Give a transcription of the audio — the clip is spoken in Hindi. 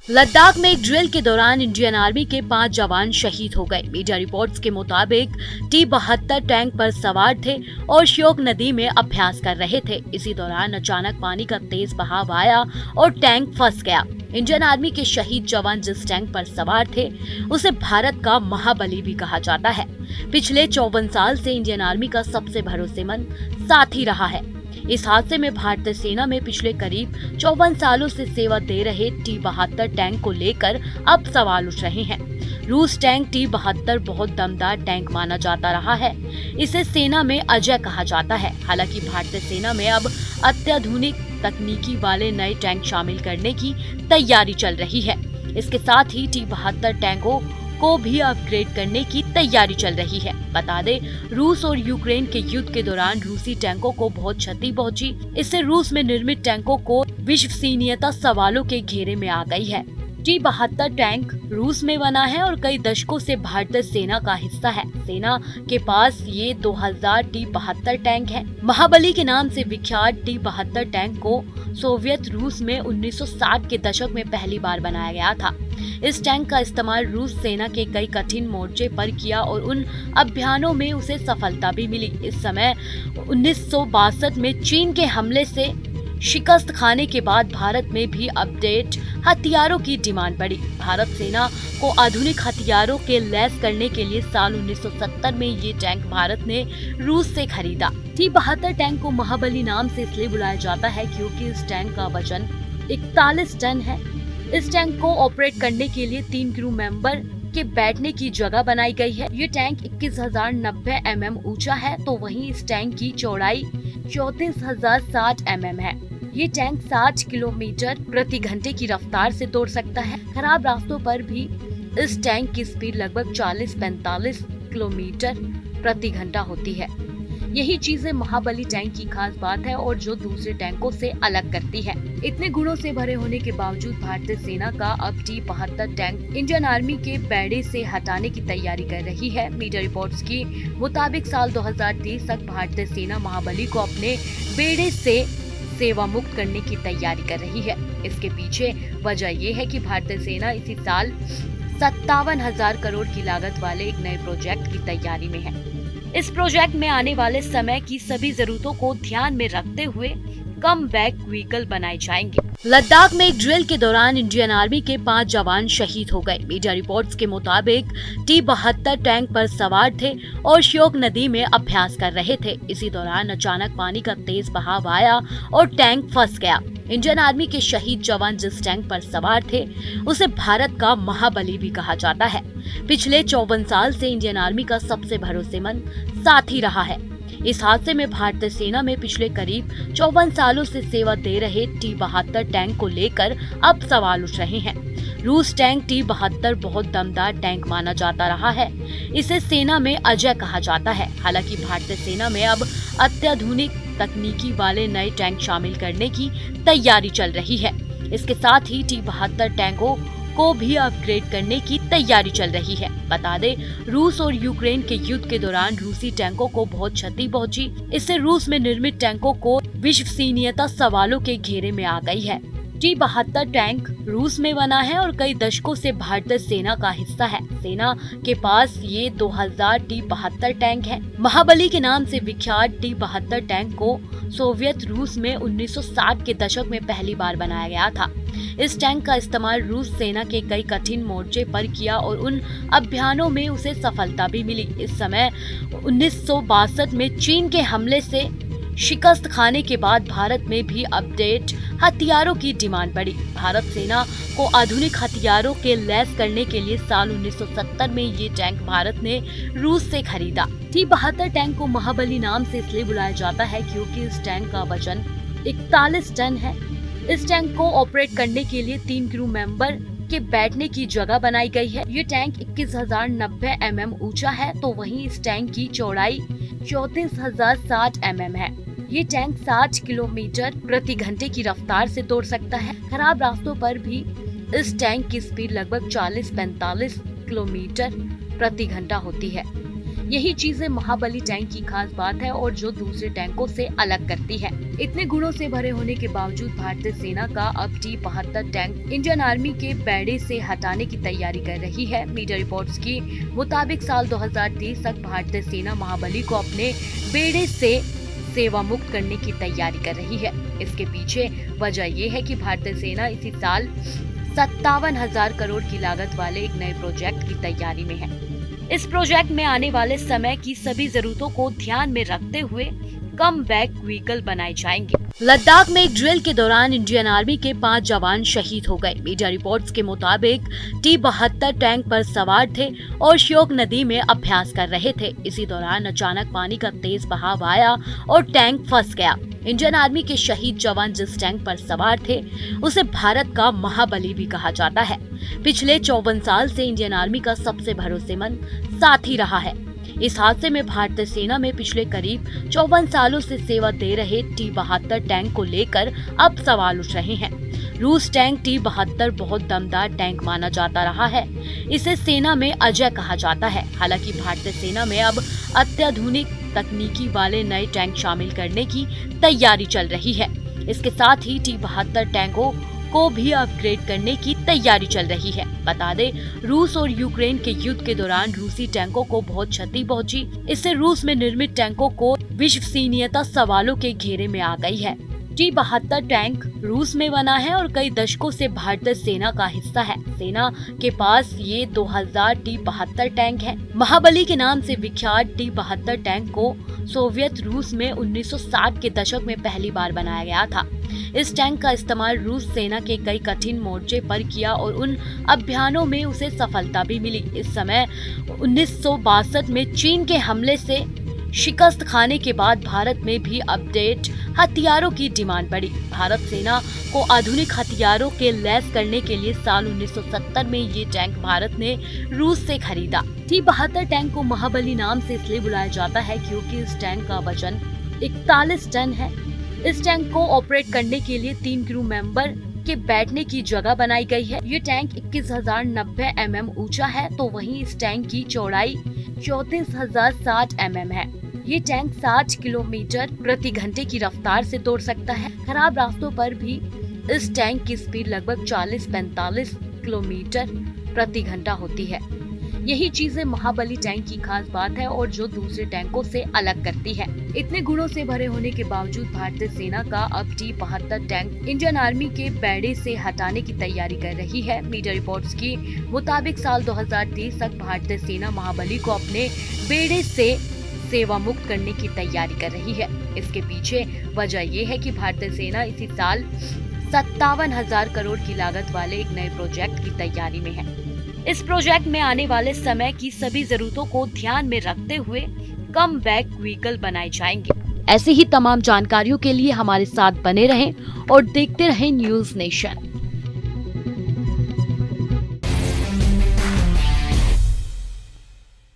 लद्दाख में एक ड्रिल के दौरान इंडियन आर्मी के 5 जवान शहीद हो गए। मीडिया रिपोर्ट्स के मुताबिक T-72 टैंक पर सवार थे और श्योक नदी में अभ्यास कर रहे थे। इसी दौरान अचानक पानी का तेज बहाव आया और टैंक फंस गया। इंडियन आर्मी के शहीद जवान जिस टैंक पर सवार थे उसे भारत का महाबली भी कहा जाता है। पिछले 54 साल से इंडियन आर्मी का सबसे भरोसेमंद साथी रहा है। इस हादसे में भारतीय सेना में पिछले करीब 54 सालों से सेवा दे रहे T-72 टैंक को लेकर अब सवाल उठ रहे हैं। रूस टैंक T-72 बहुत दमदार टैंक माना जाता रहा है। इसे सेना में अजय कहा जाता है। हालांकि भारतीय सेना में अब अत्याधुनिक तकनीकी वाले नए टैंक शामिल करने की तैयारी चल रही है। इसके साथ ही T-72 टैंकों को भी अपग्रेड करने की तैयारी चल रही है। बता दें, रूस और यूक्रेन के युद्ध के दौरान रूसी टैंकों को बहुत क्षति पहुंची। इससे रूस में निर्मित टैंकों को विश्वसनीयता सवालों के घेरे में आ गई है। T-72 टैंक रूस में बना है और कई दशकों से भारतीय सेना का हिस्सा है। सेना के पास ये 2000 T-72 टैंक है। महाबली के नाम से विख्यात T-72 टैंक को सोवियत रूस में 1960 के दशक में पहली बार बनाया गया था। इस टैंक का इस्तेमाल रूस सेना के कई कठिन मोर्चे पर किया और उन अभियानों में उसे सफलता भी मिली। इस समय 1962 में चीन के हमले से शिकस्त खाने के बाद भारत में भी अपडेट हथियारों की डिमांड बढ़ी। भारत सेना को आधुनिक हथियारों के लैस करने के लिए साल 1970 में ये टैंक भारत ने रूस से खरीदा। T-72 टैंक को महाबली नाम से इसलिए बुलाया जाता है क्योंकि इस टैंक का वजन 41 टन है। इस टैंक को ऑपरेट करने के लिए 3 क्रू मेंबर के बैठने की जगह बनाई गई है। ये टैंक 21,090 mm ऊंचा है, तो वहीं इस टैंक की चौड़ाई 34,060 mm है। ये टैंक 60 किलोमीटर प्रति घंटे की रफ्तार से दौड़ सकता है। खराब रास्तों पर भी इस टैंक की स्पीड लगभग 40-45 किलोमीटर प्रति घंटा होती है। यही चीजें महाबली टैंक की खास बात है और जो दूसरे टैंकों से अलग करती है। इतने गुणों से भरे होने के बावजूद भारतीय सेना का अब T-72 टैंक इंडियन आर्मी के बेड़े से हटाने की तैयारी कर रही है। मीडिया रिपोर्ट्स के मुताबिक साल 2030 तक भारतीय सेना महाबली को अपने बेड़े से सेवा मुक्त करने की तैयारी कर रही है। इसके पीछे वजह ये है कि भारतीय सेना इसी साल 57,000 करोड़ की लागत वाले एक नए प्रोजेक्ट की तैयारी में है। इस प्रोजेक्ट में आने वाले समय की सभी जरूरतों को ध्यान में रखते हुए कम बैक व्हीकल बनाए जाएंगे। लद्दाख में एक ड्रिल के दौरान इंडियन आर्मी के 5 जवान शहीद हो गए। मीडिया रिपोर्ट्स के मुताबिक T-72 टैंक पर सवार थे और श्योक नदी में अभ्यास कर रहे थे। इसी दौरान अचानक पानी का तेज बहाव आया और टैंक फंस गया। इंडियन आर्मी के शहीद जवान जिस टैंक पर सवार थे उसे भारत का महाबली भी कहा जाता है। पिछले 54 साल से इंडियन आर्मी का सबसे भरोसेमंद साथी रहा है। इस हादसे में भारतीय सेना में पिछले करीब 54 सालों से सेवा दे रहे T-72 टैंक को लेकर अब सवाल उठ रहे हैं। रूस टैंक T-72 बहुत दमदार टैंक माना जाता रहा है। इसे सेना में अजय कहा जाता है। हालांकि भारतीय सेना में अब अत्याधुनिक तकनीकी वाले नए टैंक शामिल करने की तैयारी चल रही है। इसके साथ ही T-72 टैंकों को भी अपग्रेड करने की तैयारी चल रही है। बता दें, रूस और यूक्रेन के युद्ध के दौरान रूसी टैंकों को बहुत क्षति पहुंची। इससे रूस में निर्मित टैंकों को विश्वसनीयता सवालों के घेरे में आ गई है। T-72 टैंक रूस में बना है और कई दशकों से भारतीय सेना का हिस्सा है। सेना के पास ये 2000 T-72 टैंक है। महाबली के नाम से विख्यात T-72 टैंक को सोवियत रूस में 1960 के दशक में पहली बार बनाया गया था। इस टैंक का इस्तेमाल रूस सेना के कई कठिन मोर्चे पर किया और उन अभियानों में उसे सफलता भी मिली। इस समय 1962 में चीन के हमले से शिकस्त खाने के बाद भारत में भी अपडेट हथियारों की डिमांड बढ़ी। भारत सेना को आधुनिक हथियारों के लैस करने के लिए साल 1970 में ये टैंक भारत ने रूस से खरीदा। T-72 टैंक को महाबली नाम से इसलिए बुलाया जाता है क्योंकि इस टैंक का वजन 41 टन है। इस टैंक को ऑपरेट करने के लिए 3 क्रू मेंबर के बैठने की जगह बनाई गई है। ये टैंक 21,090 mm ऊंचा है, तो वहीं इस टैंक की चौड़ाई 34,060 mm है। ये टैंक 60 किलोमीटर प्रति घंटे की रफ्तार से दौड़ सकता है। खराब रास्तों पर भी इस टैंक की स्पीड लगभग 40-45 किलोमीटर प्रति घंटा होती है। यही चीजें महाबली टैंक की खास बात है और जो दूसरे टैंकों से अलग करती है। इतने गुणों से भरे होने के बावजूद भारतीय सेना का अब T-72 टैंक इंडियन आर्मी के बेड़े से हटाने की तैयारी कर रही है। मीडिया रिपोर्ट्स की मुताबिक साल 2030 तक भारतीय सेना महाबली को अपने बेड़े से सेवा मुक्त करने की तैयारी कर रही है। इसके पीछे वजह ये है कि भारतीय सेना इसी साल 57,000 करोड़ की लागत वाले एक नए प्रोजेक्ट की तैयारी में है। इस प्रोजेक्ट में आने वाले समय की सभी जरूरतों को ध्यान में रखते हुए कम बैक व्हीकल बनाए जाएंगे। लद्दाख में एक ड्रिल के दौरान इंडियन आर्मी के 5 जवान शहीद हो गए। मीडिया रिपोर्ट्स के मुताबिक T-72 टैंक पर सवार थे और श्योक नदी में अभ्यास कर रहे थे। इसी दौरान अचानक पानी का तेज बहाव आया और टैंक फंस गया। इंडियन आर्मी के शहीद जवान जिस टैंक पर सवार थे उसे भारत का महाबली भी कहा जाता है। पिछले 54 साल से इंडियन आर्मी का सबसे भरोसेमंद साथी रहा है। इस हादसे में भारतीय सेना में पिछले करीब 54 सालों से सेवा दे रहे T-72 टैंक को लेकर अब सवाल उठ रहे हैं। रूस टैंक T-72 बहुत दमदार टैंक माना जाता रहा है। इसे सेना में अजय कहा जाता है। हालांकि भारतीय सेना में अब अत्याधुनिक तकनीकी वाले नए टैंक शामिल करने की तैयारी चल रही है। इसके साथ ही T-72 टैंकों को भी अपग्रेड करने की तैयारी चल रही है। बता दें, रूस और यूक्रेन के युद्ध के दौरान रूसी टैंकों को बहुत क्षति पहुंची। इससे रूस में निर्मित टैंकों को विश्वसनीयता सवालों के घेरे में आ गई है। T-72 टैंक रूस में बना है और कई दशकों से भारतीय सेना का हिस्सा है। सेना के पास ये 2000 T-72 टैंक है। महाबली के नाम से विख्यात T-72 टैंक को सोवियत रूस में 1960 के दशक में पहली बार बनाया गया था। इस टैंक का इस्तेमाल रूस सेना के कई कठिन मोर्चे पर किया और उन अभियानों में उसे सफलता भी मिली। इस समय 1962 में चीन के हमले से शिकस्त खाने के बाद भारत में भी अपडेट हथियारों की डिमांड बढ़ी। भारत सेना को आधुनिक हथियारों के लैस करने के लिए साल 1970 में ये टैंक भारत ने रूस से खरीदा। T-72 टैंक को महाबली नाम से इसलिए बुलाया जाता है क्योंकि इस टैंक का वजन 41 टन है। इस टैंक को ऑपरेट करने के लिए 3 क्रू मेंबर के बैठने की जगह बनाई गई है। ये टैंक 21,090 mm ऊंचा है, तो वहीं इस टैंक की चौड़ाई 34,060 mm है। ये टैंक 60 किलोमीटर प्रति घंटे की रफ्तार से दौड़ सकता है। खराब रास्तों पर भी इस टैंक की स्पीड लगभग 40-45 किलोमीटर प्रति घंटा होती है। यही चीजें महाबली टैंक की खास बात है और जो दूसरे टैंकों से अलग करती है। इतने गुणों से भरे होने के बावजूद भारतीय सेना का अब T-72 टैंक इंडियन आर्मी के बेड़े से हटाने की तैयारी कर रही है। मीडिया रिपोर्ट्स की मुताबिक साल 2030 तक भारतीय सेना महाबली को अपने बेड़े से सेवा मुक्त करने की तैयारी कर रही है। इसके पीछे वजह ये है कि भारतीय सेना इसी साल 57,000 करोड़ की लागत वाले एक नए प्रोजेक्ट की तैयारी में है। इस प्रोजेक्ट में आने वाले समय की सभी जरूरतों को ध्यान में रखते हुए कम बैक व्हीकल बनाए जाएंगे। ऐसी ही तमाम जानकारियों के लिए हमारे साथ बने रहें और देखते रहें न्यूज़ नेशन।